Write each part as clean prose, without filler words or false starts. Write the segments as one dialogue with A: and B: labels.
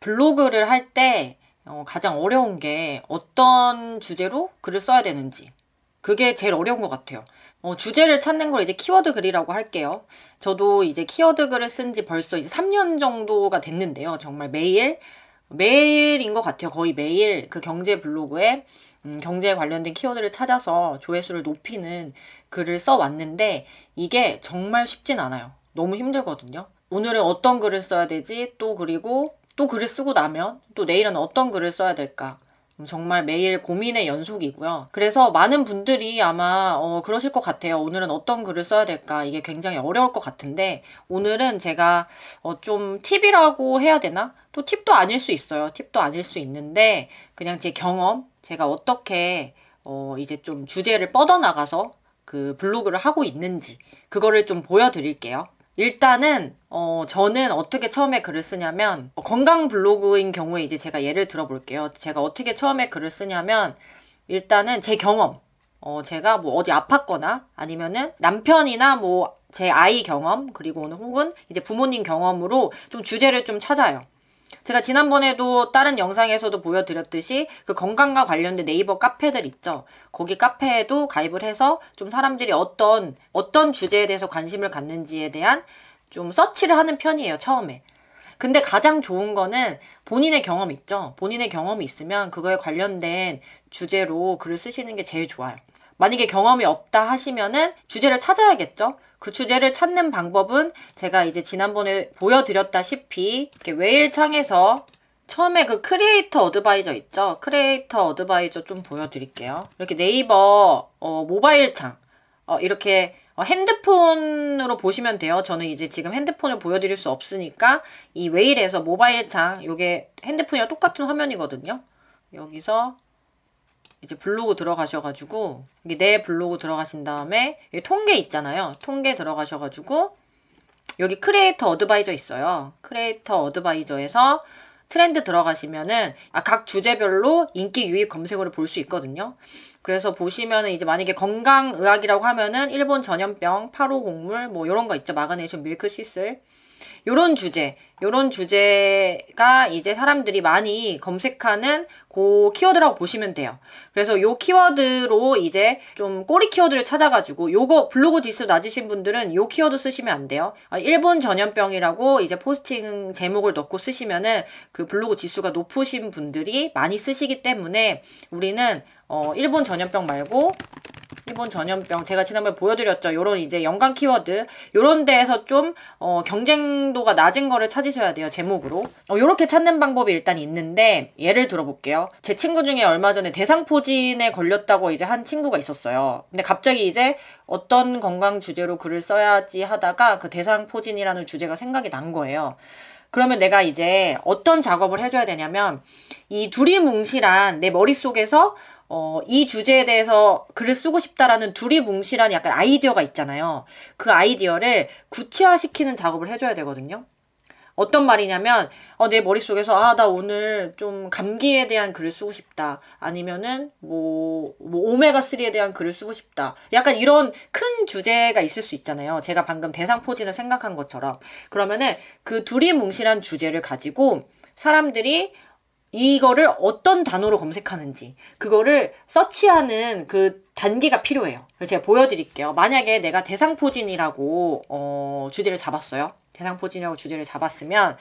A: 블로그를 할 때 가장 어려운 게 어떤 주제로 글을 써야 되는지. 그게 제일 어려운 것 같아요. 주제를 찾는 걸 이제 키워드 글이라고 할게요. 저도 이제 키워드 글을 쓴 지 벌써 이제 3년 정도가 됐는데요. 정말 매일인 것 같아요. 거의 매일 그 경제 블로그에 경제에 관련된 키워드를 찾아서 조회수를 높이는 글을 써왔는데 이게 정말 쉽진 않아요. 너무 힘들거든요. 오늘은 어떤 글을 써야 되지? 또 그리고 또 글을 쓰고 나면 또 내일은 어떤 글을 써야 될까? 정말 매일 고민의 연속이고요. 그래서 많은 분들이 아마 그러실 것 같아요. 오늘은 어떤 글을 써야 될까? 이게 굉장히 어려울 것 같은데 오늘은 제가 좀 팁이라고 해야 되나? 또 팁도 아닐 수 있어요. 팁도 아닐 수 있는데 그냥 제 경험, 제가 어떻게 이제 좀 주제를 뻗어나가서 그 블로그를 하고 있는지 그거를 좀 보여드릴게요. 일단은 저는 어떻게 처음에 글을 쓰냐면 건강 블로그인 경우에 이제 제가 예를 들어볼게요. 제가 어떻게 처음에 글을 쓰냐면 일단은 제 경험, 제가 뭐 어디 아팠거나 아니면은 남편이나 뭐 제 아이 경험 그리고는 혹은 이제 부모님 경험으로 좀 주제를 좀 찾아요. 제가 지난번에도 다른 영상에서도 보여드렸듯이 그 건강과 관련된 네이버 카페들 있죠. 거기 카페에도 가입을 해서 좀 사람들이 어떤 주제에 대해서 관심을 갖는지에 대한 좀 서치를 하는 편이에요, 처음에. 근데 가장 좋은 거는 본인의 경험 있죠. 본인의 경험이 있으면 그거에 관련된 주제로 글을 쓰시는 게 제일 좋아요. 만약에 경험이 없다 하시면은 주제를 찾아야겠죠. 그 주제를 찾는 방법은 제가 이제 지난번에 보여드렸다시피 이렇게 웨일창에서 처음에 그 크리에이터 어드바이저 있죠. 크리에이터 어드바이저 좀 보여드릴게요. 이렇게 네이버 모바일 창 이렇게 핸드폰으로 보시면 돼요. 저는 이제 지금 핸드폰을 보여드릴 수 없으니까 이 웨일에서 모바일 창 요게 핸드폰이랑 똑같은 화면이거든요. 여기서 이제 블로그 들어가셔가지고 이게 내 블로그 들어가신 다음에 여기 통계 있잖아요. 통계 들어가셔가지고 여기 크리에이터 어드바이저 있어요. 크리에이터 어드바이저에서 트렌드 들어가시면은 각 주제별로 인기 유입 검색어를 볼 수 있거든요. 그래서 보시면은 이제 만약에 건강의학이라고 하면은 일본 전염병, 8호 곡물 뭐 이런 거 있죠. 마그네슘 밀크 시슬. 요런 주제가 이제 사람들이 많이 검색하는 그 키워드라고 보시면 돼요. 그래서 요 키워드로 이제 좀 꼬리 키워드를 찾아가지고 요거 블로그 지수 낮으신 분들은 요 키워드 쓰시면 안 돼요. 일본 전염병이라고 이제 포스팅 제목을 넣고 쓰시면은 그 블로그 지수가 높으신 분들이 많이 쓰시기 때문에 우리는 일본 전염병 말고 일본 전염병 제가 지난번에 보여드렸죠. 요런 이제 연관 키워드 요런 데에서 좀 경쟁도가 낮은 거를 찾으셔야 돼요. 제목으로. 요렇게 찾는 방법이 일단 있는데 예를 들어볼게요. 제 친구 중에 얼마 전에 대상포진에 걸렸다고 이제 한 친구가 있었어요. 근데 갑자기 이제 어떤 건강 주제로 글을 써야지 하다가 그 대상포진이라는 주제가 생각이 난 거예요. 그러면 내가 이제 어떤 작업을 해줘야 되냐면 이 두리뭉실한 내 머릿속에서 이 주제에 대해서 글을 쓰고 싶다라는 두리뭉실한 약간 아이디어가 있잖아요. 그 아이디어를 구체화시키는 작업을 해줘야 되거든요. 어떤 말이냐면 내 머릿속에서 나 오늘 좀 감기에 대한 글을 쓰고 싶다. 아니면은 뭐 오메가3에 대한 글을 쓰고 싶다. 약간 이런 큰 주제가 있을 수 있잖아요. 제가 방금 대상포진을 생각한 것처럼. 그러면은 그 두리뭉실한 주제를 가지고 사람들이 이거를 어떤 단어로 검색하는지 그거를 서치하는 그 단계가 필요해요. 그래서 제가 보여드릴게요. 만약에 내가 대상포진이라고 주제를 잡았어요. 대상포진이라고 주제를 잡았으면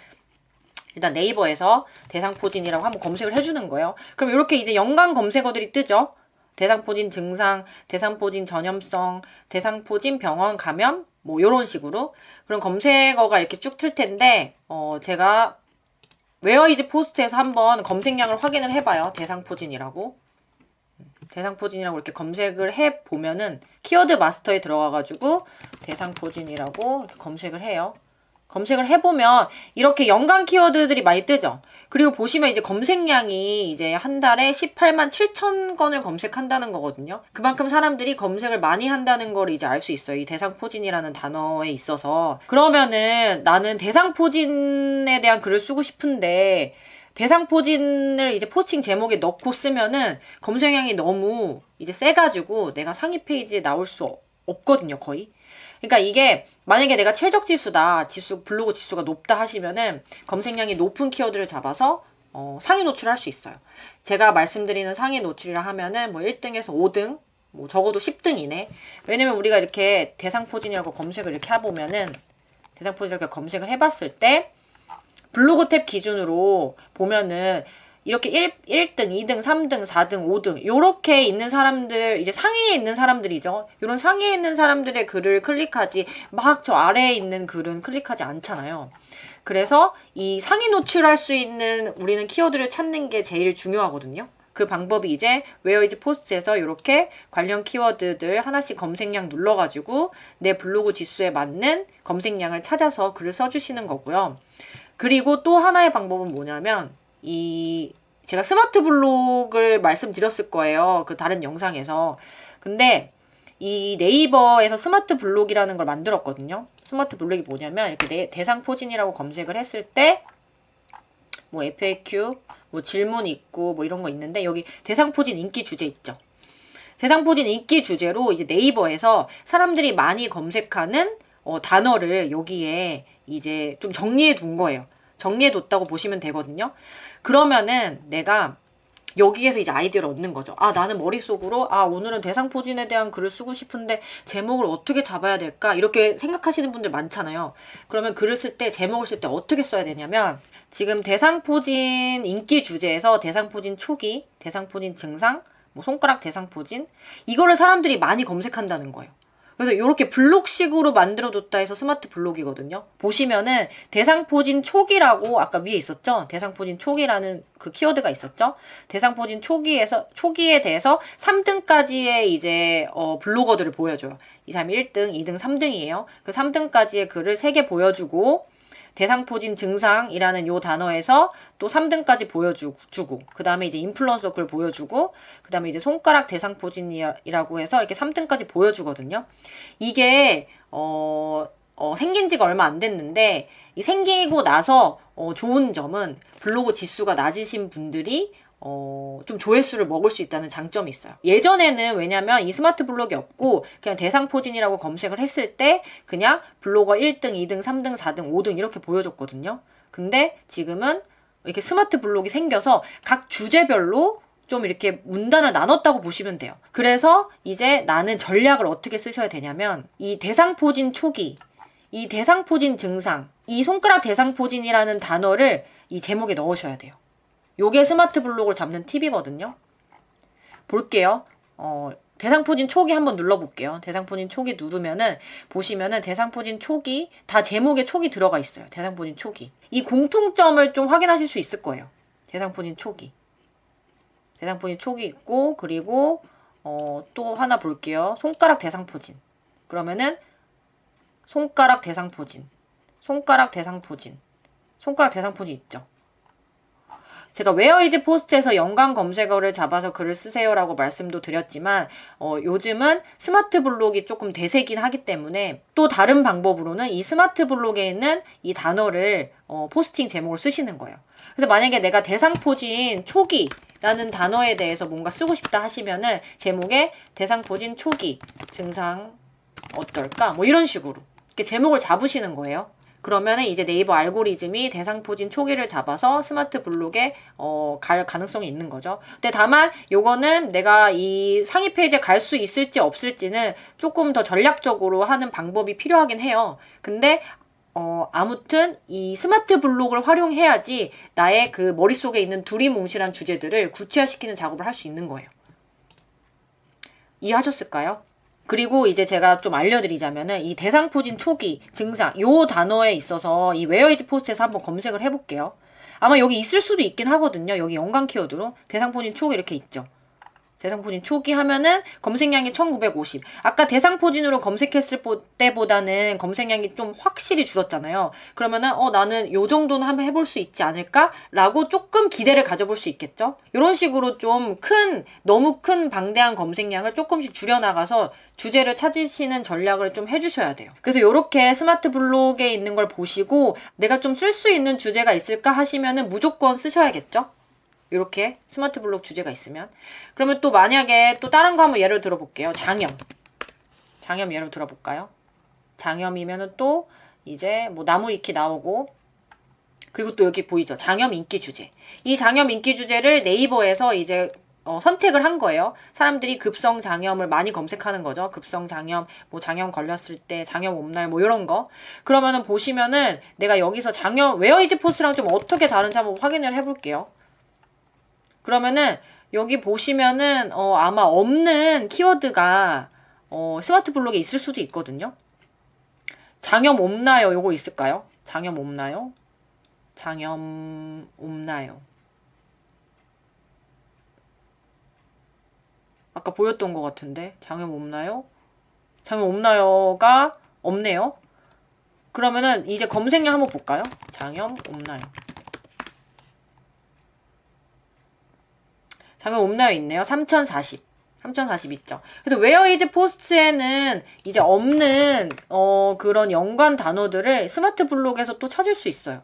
A: 일단 네이버에서 대상포진이라고 한번 검색을 해주는 거예요. 그럼 이렇게 이제 연관 검색어들이 뜨죠. 대상포진 증상, 대상포진 전염성, 대상포진 병원 감염 뭐 이런 식으로 그런 검색어가 이렇게 쭉 틀 텐데 제가 웨어이즈 포스트에서 한번 검색량을 확인을 해봐요. 대상포진이라고 이렇게 검색을 해보면은 키워드 마스터에 들어가가지고 대상포진이라고 이렇게 검색을 해요. 검색을 해보면 이렇게 연관 키워드들이 많이 뜨죠. 그리고 보시면 이제 검색량이 이제 한 달에 18만 7천 건을 검색한다는 거거든요. 그만큼 사람들이 검색을 많이 한다는 걸 이제 알 수 있어요. 이 대상포진이라는 단어에 있어서. 그러면은 나는 대상포진에 대한 글을 쓰고 싶은데 대상포진을 이제 포칭 제목에 넣고 쓰면은 검색량이 너무 이제 세가지고 내가 상위 페이지에 나올 수 없거든요, 거의. 그러니까 이게 만약에 내가 최적 지수다, 블로그 지수가 높다 하시면은 검색량이 높은 키워드를 잡아서 상위 노출할 수 있어요. 제가 말씀드리는 상위 노출이라 하면은 뭐 1등에서 5등, 뭐 적어도 10등 이내. 왜냐면 우리가 이렇게 대상포진이라고 검색을 이렇게 해보면은 대상포진이라고 검색을 해봤을 때 블로그 탭 기준으로 보면은 이렇게 1등, 2등, 3등, 4등, 5등 요렇게 있는 사람들, 이제 상위에 있는 사람들이죠. 이런 상위에 있는 사람들의 글을 클릭하지 막 저 아래에 있는 글은 클릭하지 않잖아요. 그래서 이 상위 노출할 수 있는 우리는 키워드를 찾는 게 제일 중요하거든요. 그 방법이 이제 Where is Post에서 이렇게 관련 키워드들 하나씩 검색량 눌러가지고 내 블로그 지수에 맞는 검색량을 찾아서 글을 써주시는 거고요. 그리고 또 하나의 방법은 뭐냐면 제가 스마트 블록을 말씀드렸을 거예요. 그 다른 영상에서. 근데 이 네이버에서 스마트 블록이라는 걸 만들었거든요. 스마트 블록이 뭐냐면 이렇게 대상 포진이라고 검색을 했을 때 뭐 FAQ, 뭐 질문 있고 뭐 이런 거 있는데 여기 대상 포진 인기 주제 있죠. 대상 포진 인기 주제로 이제 네이버에서 사람들이 많이 검색하는 단어를 여기에 이제 좀 정리해 둔 거예요. 정리해 뒀다고 보시면 되거든요. 그러면은 내가 여기에서 이제 아이디어를 얻는 거죠. 아, 나는 머릿속으로 오늘은 대상포진에 대한 글을 쓰고 싶은데 제목을 어떻게 잡아야 될까? 이렇게 생각하시는 분들 많잖아요. 그러면 글을 쓸 때, 제목을 쓸 때 어떻게 써야 되냐면 지금 대상포진 인기 주제에서 대상포진 초기, 대상포진 증상, 뭐 손가락 대상포진 이거를 사람들이 많이 검색한다는 거예요. 그래서 이렇게 블록식으로 만들어뒀다 해서 스마트 블록이거든요. 보시면은 대상포진 초기라고 아까 위에 있었죠? 대상포진 초기라는 그 키워드가 있었죠? 대상포진 초기에 대해서 3등까지의 이제 블로거들을 보여줘요. 2, 3, 1등, 2등, 3등이에요. 그 3등까지의 글을 3개 보여주고 대상포진 증상이라는 요 단어에서 또 3등까지 보여주고 그 다음에 이제 인플루언서 글 보여주고 그 다음에 이제 손가락 대상포진이라고 해서 이렇게 3등까지 보여주거든요. 이게 생긴 지가 얼마 안 됐는데 이 생기고 나서 좋은 점은 블로그 지수가 낮으신 분들이 좀 조회수를 먹을 수 있다는 장점이 있어요. 예전에는 왜냐면 이 스마트 블록이 없고 그냥 대상포진이라고 검색을 했을 때 그냥 블로거 1등, 2등, 3등, 4등, 5등 이렇게 보여줬거든요. 근데 지금은 이렇게 스마트 블록이 생겨서 각 주제별로 좀 이렇게 문단을 나눴다고 보시면 돼요. 그래서 이제 나는 전략을 어떻게 쓰셔야 되냐면 이 대상포진 초기, 이 대상포진 증상, 이 손가락 대상포진이라는 단어를 이 제목에 넣으셔야 돼요. 요게 스마트 블록을 잡는 팁이거든요. 볼게요. 대상포진 초기 한번 눌러볼게요. 대상포진 초기 누르면은 보시면은 대상포진 초기 다 제목에 초기 들어가 있어요. 대상포진 초기. 이 공통점을 좀 확인하실 수 있을 거예요. 대상포진 초기. 대상포진 초기 있고 그리고 또 하나 볼게요. 손가락 대상포진. 그러면은 손가락 대상포진. 손가락 대상포진. 손가락 대상포진 있죠. 제가 Where is Post에서 연관 검색어를 잡아서 글을 쓰세요라고 말씀도 드렸지만 요즘은 스마트 블록이 조금 대세긴 하기 때문에 또 다른 방법으로는 이 스마트 블록에 있는 이 단어를 포스팅 제목을 쓰시는 거예요. 그래서 만약에 내가 대상포진 초기라는 단어에 대해서 뭔가 쓰고 싶다 하시면은 제목에 대상포진 초기 증상 어떨까? 뭐 이런 식으로 이렇게 제목을 잡으시는 거예요. 그러면은 이제 네이버 알고리즘이 대상포진 초기를 잡아서 스마트 블록에 갈 가능성이 있는 거죠. 근데 다만 요거는 내가 이 상위 페이지에 갈 수 있을지 없을지는 조금 더 전략적으로 하는 방법이 필요하긴 해요. 근데 아무튼 이 스마트 블록을 활용해야지 나의 그 머릿속에 있는 두리뭉실한 주제들을 구체화시키는 작업을 할 수 있는 거예요. 이해하셨을까요? 그리고 이제 제가 좀 알려드리자면은 이 대상포진 초기 증상 요 단어에 있어서 이 Where is Post에서 한번 검색을 해볼게요. 아마 여기 있을 수도 있긴 하거든요. 여기 연관 키워드로 대상포진 초기 이렇게 있죠. 대상포진 초기 하면은 검색량이 1950. 아까 대상포진으로 검색했을 때보다는 검색량이 좀 확실히 줄었잖아요. 그러면은 나는 요 정도는 한번 해볼 수 있지 않을까? 라고 조금 기대를 가져볼 수 있겠죠? 이런 식으로 좀 너무 큰 방대한 검색량을 조금씩 줄여나가서 주제를 찾으시는 전략을 좀 해주셔야 돼요. 그래서 이렇게 스마트 블록에 있는 걸 보시고 내가 좀 쓸 수 있는 주제가 있을까 하시면은 무조건 쓰셔야겠죠? 이렇게 스마트 블록 주제가 있으면. 그러면 또 만약에 또 다른 거 한번 예를 들어볼게요. 장염 예를 들어볼까요? 장염이면은 또 이제 뭐 나무 위키 나오고, 그리고 또 여기 보이죠? 장염 인기 주제. 이 장염 인기 주제를 네이버에서 이제 선택을 한 거예요. 사람들이 급성 장염을 많이 검색하는 거죠. 급성 장염, 뭐 장염 걸렸을 때 장염 없나요? 뭐 이런 거. 그러면은 보시면은 내가 여기서 장염, 웨어이즈 포스랑 좀 어떻게 다른지 한번 확인을 해볼게요. 그러면은 여기 보시면은 아마 없는 키워드가 스마트 블록에 있을 수도 있거든요. 장염 없나요? 요거 있을까요? 장염 없나요? 장염 없나요? 아까 보였던 것 같은데 장염 없나요? 장염 없나요가 없네요. 그러면은 이제 검색량 한번 볼까요? 장염 없나요? 장염 없나요? 있네요. 3040 있죠. 그래서 where is post에는 이제 없는 그런 연관 단어들을 스마트 블록에서 또 찾을 수 있어요.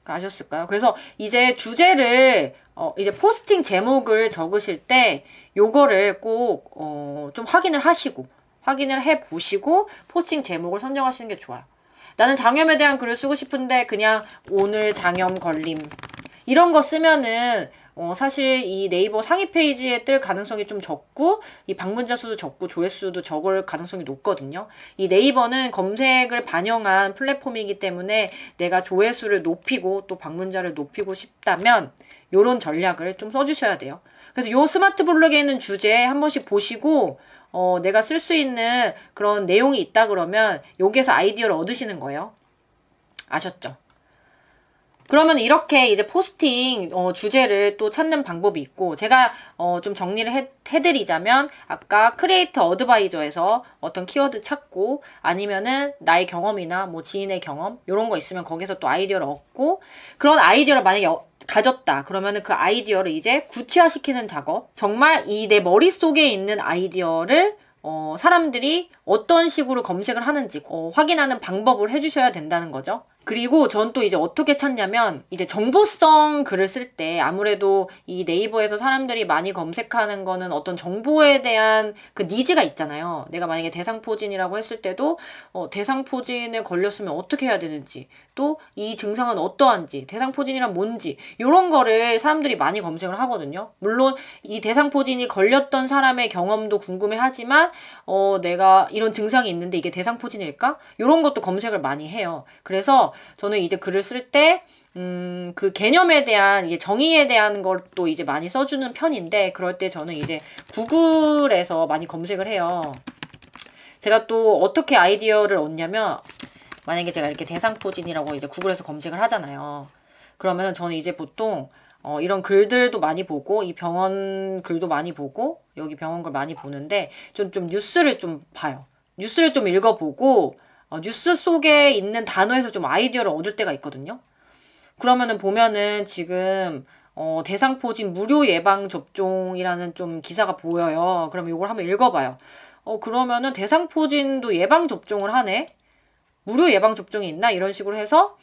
A: 아셨을까요? 그래서 이제 주제를 이제 포스팅 제목을 적으실 때 요거를 꼭 좀 확인을 해 보시고 포스팅 제목을 선정하시는 게 좋아요. 나는 장염에 대한 글을 쓰고 싶은데 그냥 오늘 장염 걸림 이런 거 쓰면은 사실 이 네이버 상위 페이지에 뜰 가능성이 좀 적고 이 방문자 수도 적고 조회수도 적을 가능성이 높거든요. 이 네이버는 검색을 반영한 플랫폼이기 때문에 내가 조회수를 높이고 또 방문자를 높이고 싶다면 요런 전략을 좀 써주셔야 돼요. 그래서 요 스마트 블록에 있는 주제 한 번씩 보시고 내가 쓸 수 있는 그런 내용이 있다 그러면 여기에서 아이디어를 얻으시는 거예요. 아셨죠? 그러면 이렇게 이제 포스팅 주제를 또 찾는 방법이 있고, 제가 좀 정리를 해드리자면 아까 크리에이터 어드바이저에서 어떤 키워드 찾고, 아니면은 나의 경험이나 뭐 지인의 경험 이런 거 있으면 거기서 또 아이디어를 얻고, 그런 아이디어를 만약에 가졌다 그러면은 그 아이디어를 이제 구체화시키는 작업, 정말 이 내 머릿속에 있는 아이디어를 사람들이 어떤 식으로 검색을 하는지 확인하는 방법을 해주셔야 된다는 거죠. 그리고 전 또 이제 어떻게 찾냐면, 이제 정보성 글을 쓸 때 아무래도 이 네이버에서 사람들이 많이 검색하는 거는 어떤 정보에 대한 그 니즈가 있잖아요. 내가 만약에 대상포진이라고 했을 때도 대상포진에 걸렸으면 어떻게 해야 되는지, 또 이 증상은 어떠한지, 대상포진이란 뭔지 이런 거를 사람들이 많이 검색을 하거든요. 물론 이 대상포진이 걸렸던 사람의 경험도 궁금해하지만 내가 이런 증상이 있는데 이게 대상포진일까? 이런 것도 검색을 많이 해요. 그래서 저는 이제 글을 쓸 때 그 개념에 대한 이게 정의에 대한 것도 이제 많이 써주는 편인데, 그럴 때 저는 이제 구글에서 많이 검색을 해요. 제가 또 어떻게 아이디어를 얻냐면, 만약에 제가 이렇게 대상포진이라고 이제 구글에서 검색을 하잖아요. 그러면은 저는 이제 보통 이런 글들도 많이 보고, 이 병원 글도 많이 보고, 여기 병원 글 많이 보는데, 좀 뉴스를 좀 봐요. 뉴스를 좀 읽어보고, 뉴스 속에 있는 단어에서 좀 아이디어를 얻을 때가 있거든요. 그러면은 보면은 지금 대상포진 무료 예방 접종이라는 좀 기사가 보여요. 그러면 이걸 한번 읽어봐요. 그러면은 대상포진도 예방 접종을 하네? 무료 예방 접종이 있나? 이런 식으로 해서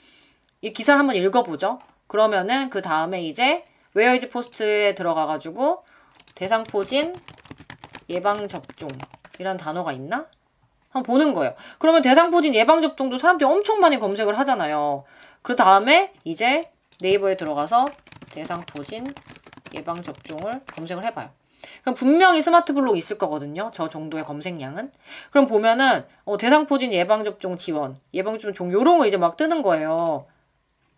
A: 이 기사를 한번 읽어보죠. 그러면은 그 다음에 이제 웨어 이즈 포스트에 들어가가지고 대상포진 예방 접종이라는 단어가 있나? 한번 보는 거예요. 그러면 대상포진 예방접종도 사람들이 엄청 많이 검색을 하잖아요. 그 다음에 이제 네이버에 들어가서 대상포진 예방접종을 검색을 해봐요. 그럼 분명히 스마트 블록이 있을 거거든요. 저 정도의 검색량은. 그럼 보면은 대상포진 예방접종 지원, 예방접종 요런 거 이제 막 뜨는 거예요.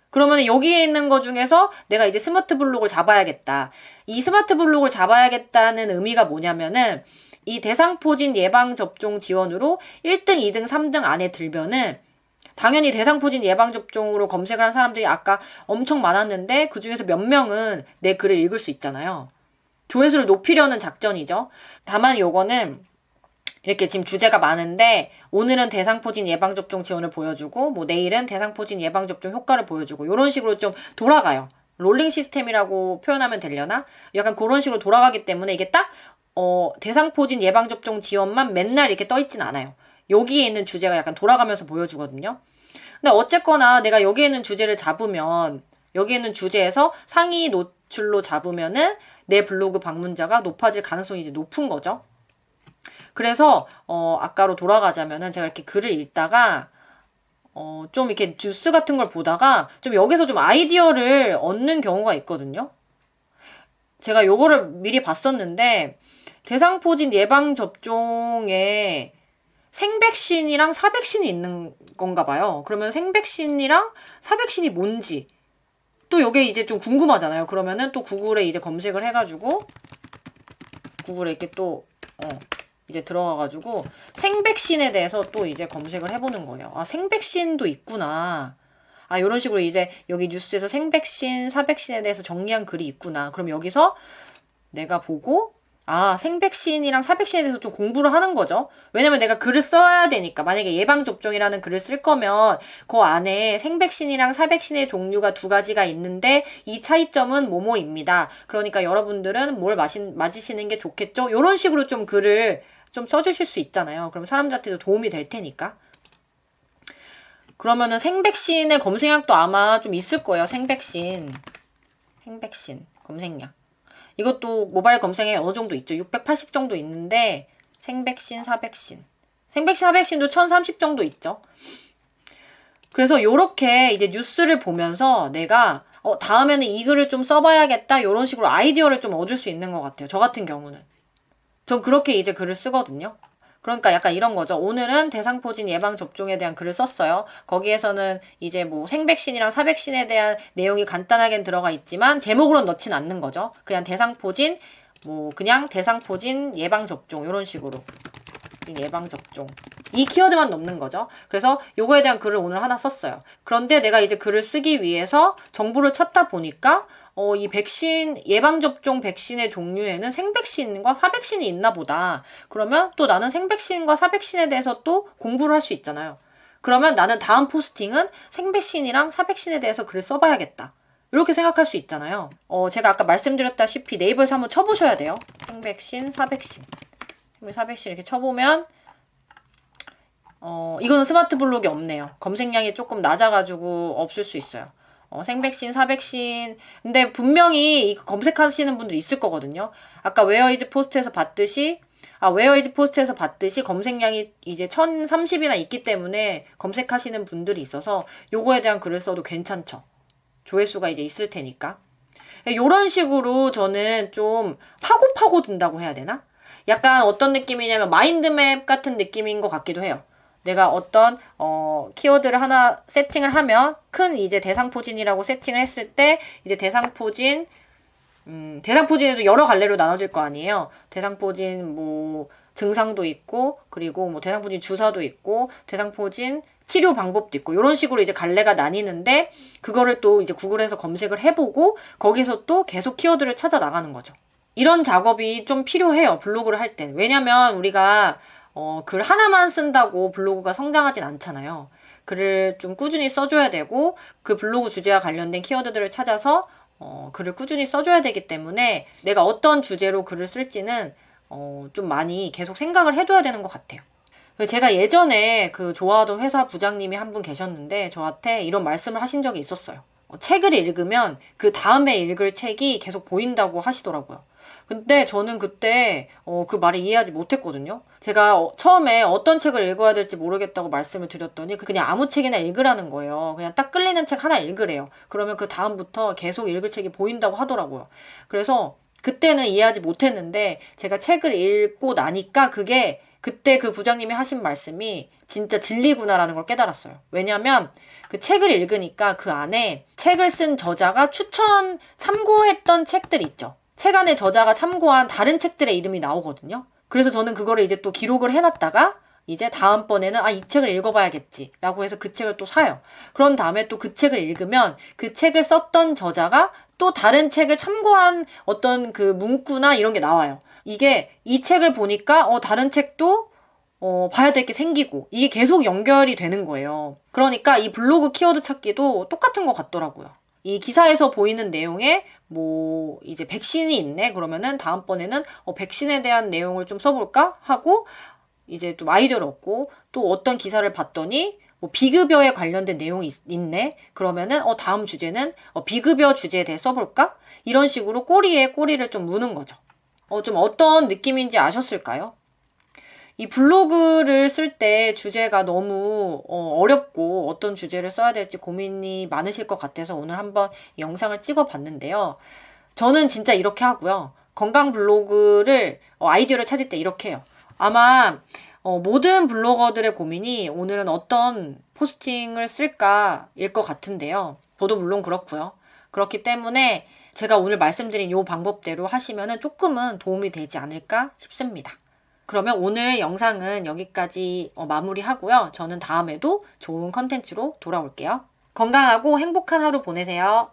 A: 그러면 여기에 있는 거 중에서 내가 이제 스마트 블록을 잡아야겠다. 이 스마트 블록을 잡아야겠다는 의미가 뭐냐면은, 이 대상포진 예방접종 지원으로 1등, 2등, 3등 안에 들면은 당연히 대상포진 예방접종으로 검색을 한 사람들이 아까 엄청 많았는데 그 중에서 몇 명은 내 글을 읽을 수 있잖아요. 조회수를 높이려는 작전이죠. 다만 요거는 이렇게 지금 주제가 많은데, 오늘은 대상포진 예방접종 지원을 보여주고, 뭐 내일은 대상포진 예방접종 효과를 보여주고, 이런 식으로 좀 돌아가요. 롤링 시스템이라고 표현하면 되려나? 약간 그런 식으로 돌아가기 때문에 이게 딱 대상포진 예방접종 지원만 맨날 이렇게 떠있진 않아요. 여기에 있는 주제가 약간 돌아가면서 보여주거든요. 근데 어쨌거나 내가 여기에 있는 주제를 잡으면, 여기에 있는 주제에서 상위 노출로 잡으면은 내 블로그 방문자가 높아질 가능성이 이제 높은 거죠. 그래서 아까로 돌아가자면은 제가 이렇게 글을 읽다가 좀 이렇게 뉴스 같은 걸 보다가 좀 여기서 좀 아이디어를 얻는 경우가 있거든요. 제가 요거를 미리 봤었는데 대상포진 예방접종에 생백신이랑 사백신이 있는 건가 봐요. 그러면 생백신이랑 사백신이 뭔지 또 요게 이제 좀 궁금하잖아요. 그러면은 또 구글에 이제 검색을 해가지고 구글에 이렇게 또 이제 들어가가지고 생백신에 대해서 또 이제 검색을 해보는 거예요. 아, 생백신도 있구나. 아, 요런 식으로 이제 여기 뉴스에서 생백신, 사백신에 대해서 정리한 글이 있구나. 그럼 여기서 내가 보고 아, 생백신이랑 사백신에 대해서 좀 공부를 하는 거죠. 왜냐면 내가 글을 써야 되니까. 만약에 예방접종이라는 글을 쓸 거면 그 안에 생백신이랑 사백신의 종류가 두 가지가 있는데 이 차이점은 뭐뭐입니다. 그러니까 여러분들은 뭘 맞으시는 게 좋겠죠? 이런 식으로 좀 글을 좀 써주실 수 있잖아요. 그럼 사람들한테도 도움이 될 테니까. 그러면은 생백신의 검색량도 아마 좀 있을 거예요. 생백신 검색량. 이것도 모바일 검색에 어느 정도 있죠. 680 정도 있는데 생백신, 사백신. 생백신, 사백신도 1030 정도 있죠. 그래서 요렇게 이제 뉴스를 보면서 내가 다음에는 이 글을 좀 써봐야겠다. 요런 식으로 아이디어를 좀 얻을 수 있는 것 같아요. 저 같은 경우는. 전 그렇게 이제 글을 쓰거든요. 그러니까 약간 이런 거죠. 오늘은 대상포진 예방접종에 대한 글을 썼어요. 거기에서는 이제 뭐 생백신이랑 사백신에 대한 내용이 간단하게 들어가 있지만 제목으로는 넣진 않는 거죠. 그냥 대상포진, 그냥 대상포진 예방접종 이런 식으로. 예방접종. 이 키워드만 넣는 거죠. 그래서 요거에 대한 글을 오늘 하나 썼어요. 그런데 내가 이제 글을 쓰기 위해서 정보를 찾다 보니까 이 백신, 예방접종 백신의 종류에는 생백신과 사백신이 있나 보다. 그러면 또 나는 생백신과 사백신에 대해서 또 공부를 할 수 있잖아요. 그러면 나는 다음 포스팅은 생백신이랑 사백신에 대해서 글을 써봐야겠다. 이렇게 생각할 수 있잖아요. 제가 아까 말씀드렸다시피 네이버에서 한번 쳐보셔야 돼요. 생백신, 사백신. 사백신 이렇게 쳐보면 이거는 스마트 블록이 없네요. 검색량이 조금 낮아가지고 없을 수 있어요. 생백신, 사백신. 근데 분명히 검색하시는 분들이 있을 거거든요. 아까 웨어이즈 포스트에서 봤듯이 검색량이 이제 1030이나 있기 때문에 검색하시는 분들이 있어서 요거에 대한 글을 써도 괜찮죠. 조회수가 이제 있을 테니까. 요런 식으로 저는 좀 파고파고 든다고 해야 되나? 약간 어떤 느낌이냐면 마인드맵 같은 느낌인 것 같기도 해요. 내가 어떤 키워드를 하나 세팅을 하면 큰 이제 대상포진이라고 세팅을 했을 때 이제 대상포진에도 여러 갈래로 나눠질 거 아니에요. 대상포진 증상도 있고 그리고 대상포진 주사도 있고 대상포진 치료 방법도 있고 이런 식으로 이제 갈래가 나뉘는데 그거를 또 이제 구글에서 검색을 해보고 거기서 또 계속 키워드를 찾아 나가는 거죠. 이런 작업이 좀 필요해요. 블로그를 할 땐. 왜냐면 우리가 글 하나만 쓴다고 블로그가 성장하진 않잖아요. 글을 좀 꾸준히 써줘야 되고 그 블로그 주제와 관련된 키워드들을 찾아서 글을 꾸준히 써줘야 되기 때문에 내가 어떤 주제로 글을 쓸지는 좀 많이 계속 생각을 해둬야 되는 것 같아요. 제가 예전에 그 좋아하던 회사 부장님이 한 분 계셨는데 저한테 이런 말씀을 하신 적이 있었어요. 책을 읽으면 그 다음에 읽을 책이 계속 보인다고 하시더라고요. 근데 저는 그때 그 말을 이해하지 못했거든요. 제가 처음에 어떤 책을 읽어야 될지 모르겠다고 말씀을 드렸더니 그냥 아무 책이나 읽으라는 거예요. 그냥 딱 끌리는 책 하나 읽으래요. 그러면 그 다음부터 계속 읽을 책이 보인다고 하더라고요. 그래서 그때는 이해하지 못했는데 제가 책을 읽고 나니까 그게 그때 그 부장님이 하신 말씀이 진짜 진리구나라는 걸 깨달았어요. 왜냐면 그 책을 읽으니까 그 안에 책을 쓴 저자가 참고했던 책들 있죠. 책 안에 저자가 참고한 다른 책들의 이름이 나오거든요. 그래서 저는 그거를 이제 또 기록을 해놨다가 이제 다음번에는 이 책을 읽어봐야겠지 라고 해서 그 책을 또 사요. 그런 다음에 또 그 책을 읽으면 그 책을 썼던 저자가 또 다른 책을 참고한 어떤 그 문구나 이런 게 나와요. 이게 이 책을 보니까 다른 책도 봐야 될 게 생기고 이게 계속 연결이 되는 거예요. 그러니까 이 블로그 키워드 찾기도 똑같은 것 같더라고요. 이 기사에서 보이는 내용에 이제 백신이 있네. 그러면은 다음번에는 백신에 대한 내용을 좀 써볼까 하고 이제 좀 아이디어를 얻고 또 어떤 기사를 봤더니 비급여에 관련된 내용이 있네. 그러면은 다음 주제는 비급여 주제에 대해 써볼까? 이런 식으로 꼬리에 꼬리를 좀 무는 거죠. 좀 어떤 느낌인지 아셨을까요? 이 블로그를 쓸 때 주제가 너무 어렵고 어떤 주제를 써야 될지 고민이 많으실 것 같아서 오늘 한번 영상을 찍어 봤는데요. 저는 진짜 이렇게 하고요. 건강 블로그를 아이디어를 찾을 때 이렇게 해요. 아마 모든 블로거들의 고민이 오늘은 어떤 포스팅을 쓸까일 것 같은데요. 저도 물론 그렇고요. 그렇기 때문에 제가 오늘 말씀드린 이 방법대로 하시면 조금은 도움이 되지 않을까 싶습니다. 그러면 오늘 영상은 여기까지 마무리하고요. 저는 다음에도 좋은 컨텐츠로 돌아올게요. 건강하고 행복한 하루 보내세요.